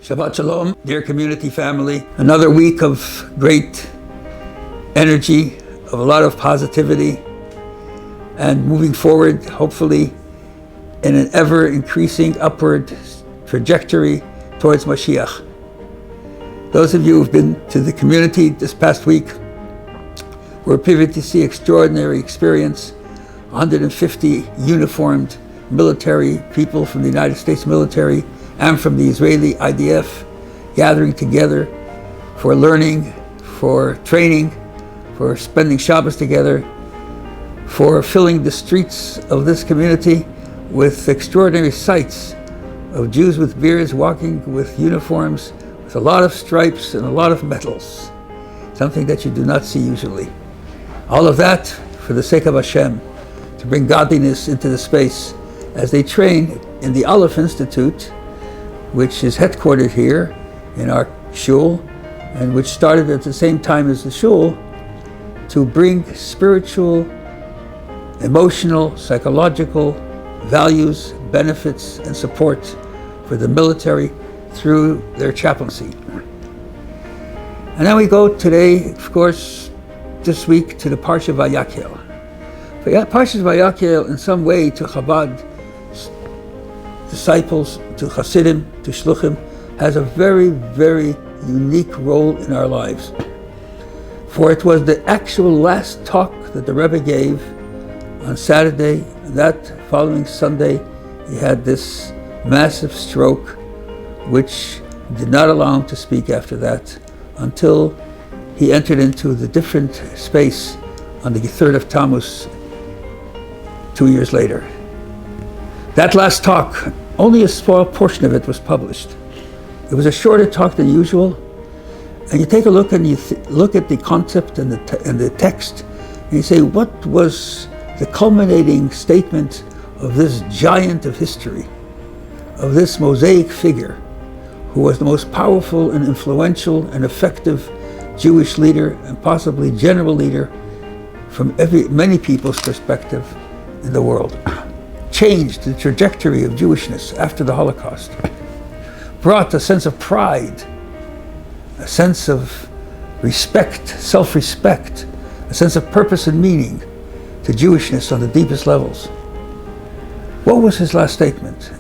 Shabbat Shalom, dear community family. Another week of great energy, of a lot of positivity, and moving forward, hopefully, in an ever-increasing upward trajectory towards Mashiach. Those of you who've been to the community this past week were privy to see extraordinary experience. 150 uniformed military people from the United States military and from the Israeli IDF gathering together for learning, for training, for spending Shabbos together, for filling the streets of this community with extraordinary sights of Jews with beards walking with uniforms with a lot of stripes and a lot of medals, something that you do not see usually. All of that for the sake of Hashem, to bring godliness into the space as they train in the Aleph Institute, which is headquartered here in our shul, and which started at the same time as the shul, to bring spiritual, emotional, psychological values, benefits, and support for the military through their chaplaincy. And then we go today, of course, this week, to the Parshat Vayakhel. Parshat Vayakhel, in some way, to Chabad disciples, to Hasidim, to Shluchim, has a very, very unique role in our lives. For it was the actual last talk that the Rebbe gave on Saturday. That following Sunday, he had this massive stroke, which did not allow him to speak after that until he entered into the different space on the 3rd of Tammuz 2 years later. That last talk, only a small portion of it was published. It was a shorter talk than usual, and you take a look and you look at the concept and the text, and you say, what was the culminating statement of this giant of history, of this mosaic figure, who was the most powerful and influential and effective Jewish leader and possibly general leader from many people's perspective in the world. Changed the trajectory of Jewishness after the Holocaust, brought a sense of pride, a sense of respect, self-respect, a sense of purpose and meaning to Jewishness on the deepest levels. What was his last statement?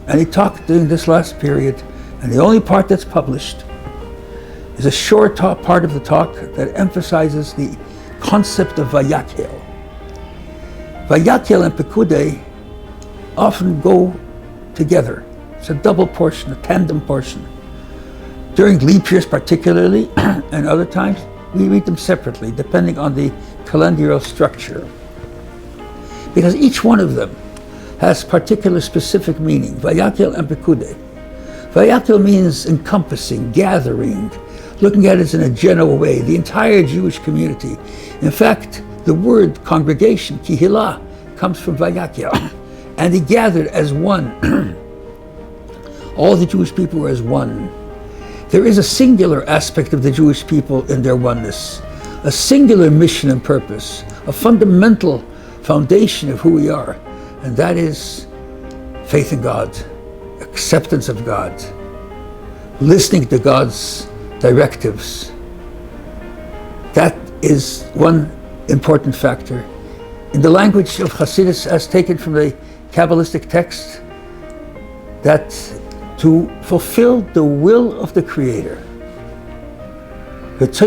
And he talked during this last period, and the only part that's published is a short part of the talk that emphasizes the concept of Vayakhel. Vayakhel and Pekudei often go together. It's a double portion, a tandem portion. During leap years particularly, and other times, we read them separately, depending on the calendar structure. Because each one of them has particular specific meaning. Vayakhel and Pekudei. Vayakhel means encompassing, gathering, looking at it in a general way, the entire Jewish community. In fact, the word congregation, kihilah, comes from Vayakhel. And they gathered as one. All the Jewish people were as one. There is a singular aspect of the Jewish people in their oneness, a singular mission and purpose, a fundamental foundation of who we are, and that is faith in God, acceptance of God, listening to God's directives. That is one important factor. In the language of Hasidus, as taken from the Kabbalistic text, that to fulfill the will of the Creator, that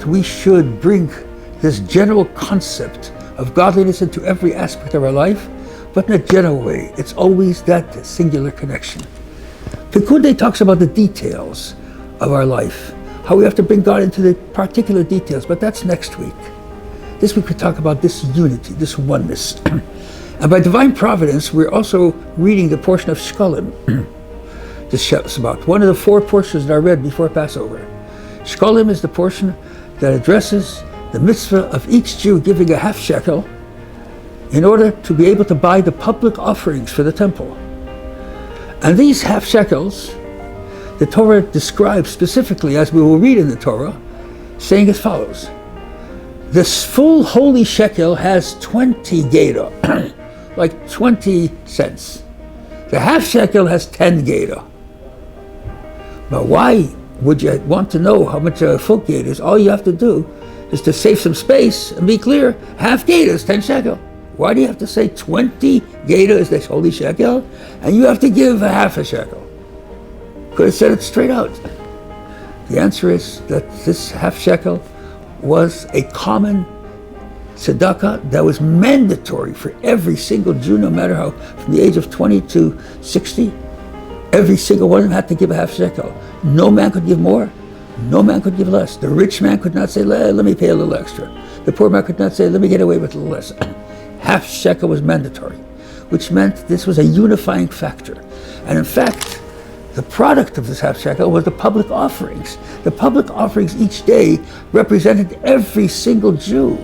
we should bring this general concept of godliness into every aspect of our life, but in a general way. It's always that singular connection. Pekudei talks about the details of our life, how we have to bring God into the particular details, but that's next week. This week we talk about this unity, this oneness. And by divine providence, we're also reading the portion of Shkolim, this Shabbat, one of the 4 portions that I read before Passover. Shkolim is the portion that addresses the mitzvah of each Jew giving a half-shekel in order to be able to buy the public offerings for the temple. And these half-shekels, the Torah describes specifically, as we will read in the Torah, saying as follows: this full holy shekel has 20 gera, like 20 cents. The half shekel has 10 geta. But why would you want to know how much a full geta is? All you have to do is to save some space and be clear. Half geta is 10 shekel. Why do you have to say 20 geta is the holy shekel and you have to give a half a shekel? Could have said it straight out. The answer is that this half shekel was a common tzedakah that was mandatory for every single Jew, no matter how, from the age of 20 to 60, every single one of them had to give a half shekel. No man could give more, no man could give less. The rich man could not say, let me pay a little extra. The poor man could not say, let me get away with a little less. Half shekel was mandatory, which meant this was a unifying factor. And in fact, the product of this half shekel was the public offerings. The public offerings each day represented every single Jew.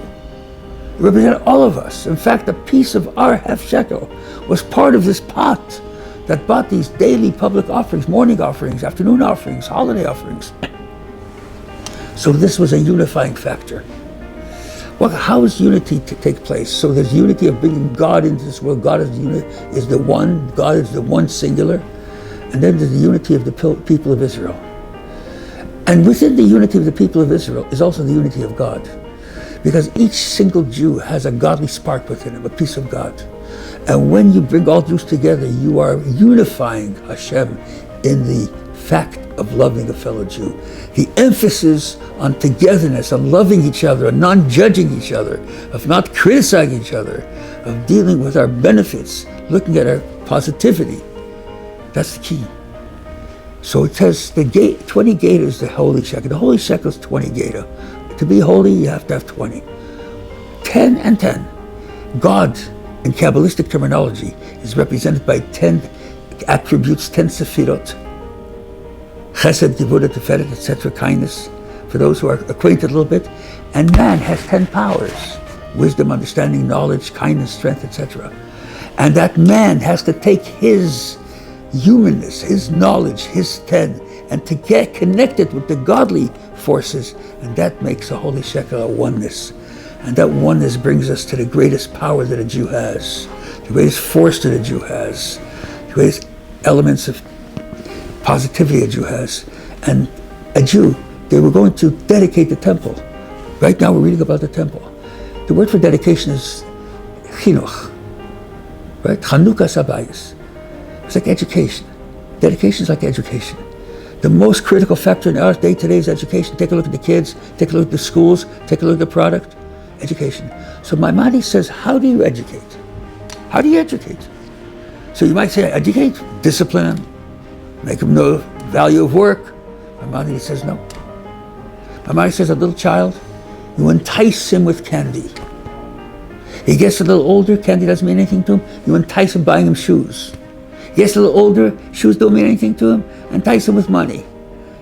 It represented all of us. In fact, a piece of our half shekel was part of this pot that bought these daily public offerings, morning offerings, afternoon offerings, holiday offerings. So this was a unifying factor. Well, how is unity to take place? So there's unity of bringing God into this world. God is the one. God is the one singular. And then there's the unity of the people of Israel. And within the unity of the people of Israel is also the unity of God. Because each single Jew has a godly spark within him, a piece of God. And when you bring all Jews together, you are unifying Hashem in the fact of loving a fellow Jew. The emphasis on togetherness, on loving each other, on non-judging each other, of not criticizing each other, of dealing with our benefits, looking at our positivity. That's the key. So it says 20 geta is the holy shekel. The holy shekel is 20 geta. To be holy, you have to have 20. 10 and 10. God, in Kabbalistic terminology, is represented by 10 attributes, 10 sefirot. Chesed, Gevurah, Tiferet, etc., kindness, for those who are acquainted a little bit. And man has 10 powers: wisdom, understanding, knowledge, kindness, strength, etc. And that man has to take his humanness, his knowledge, his 10, and to get connected with the godly forces, and that makes a holy shekel a oneness. And that oneness brings us to the greatest power that a Jew has, the greatest force that a Jew has, the greatest elements of positivity a Jew has. And a Jew, they were going to dedicate the temple. Right now we're reading about the temple. The word for dedication is chinuch, right? Chanukas habayis. It's like education. Dedication is like education. The most critical factor in our day today is education. Take a look at the kids, take a look at the schools, take a look at the product. Education. So Maimonides says, how do you educate? How do you educate? So you might say, educate, discipline them, make them know the value of work. Maimonides says no. Maimonides says a little child, you entice him with candy. He gets a little older, candy doesn't mean anything to him, you entice him buying him shoes. He gets a little older, shoes don't mean anything to him, entice him with money,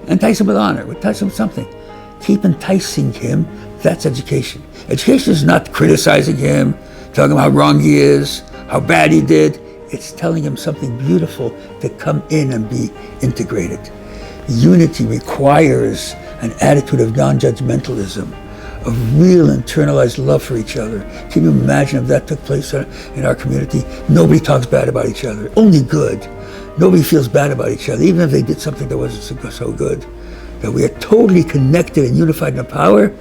entice him with honor, entice him with something. Keep enticing him, that's education. Education is not criticizing him, telling him how wrong he is, how bad he did. It's telling him something beautiful to come in and be integrated. Unity requires an attitude of non-judgmentalism, of real internalized love for each other. Can you imagine if that took place in our community? Nobody talks bad about each other, only good. Nobody feels bad about each other, even if they did something that wasn't so good. That we are totally connected and unified in the power,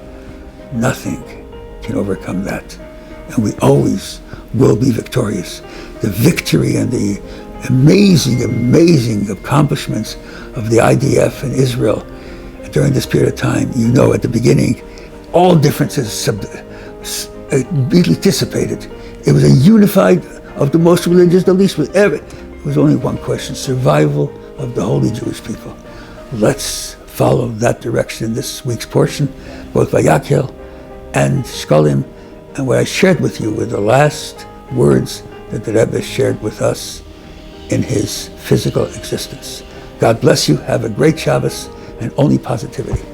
nothing can overcome that. And we always will be victorious. The victory and the amazing accomplishments of the IDF in Israel during this period of time, you know, at the beginning, all differences immediately dissipated. It was a unified, of the most religious, the least, with every. It was only one question: survival of the holy Jewish people. Let's follow that direction in this week's portion, both Vayakhel and Shkolim, and what I shared with you were the last words that the Rebbe shared with us in his physical existence. God bless you. Have a great Shabbos and only positivity.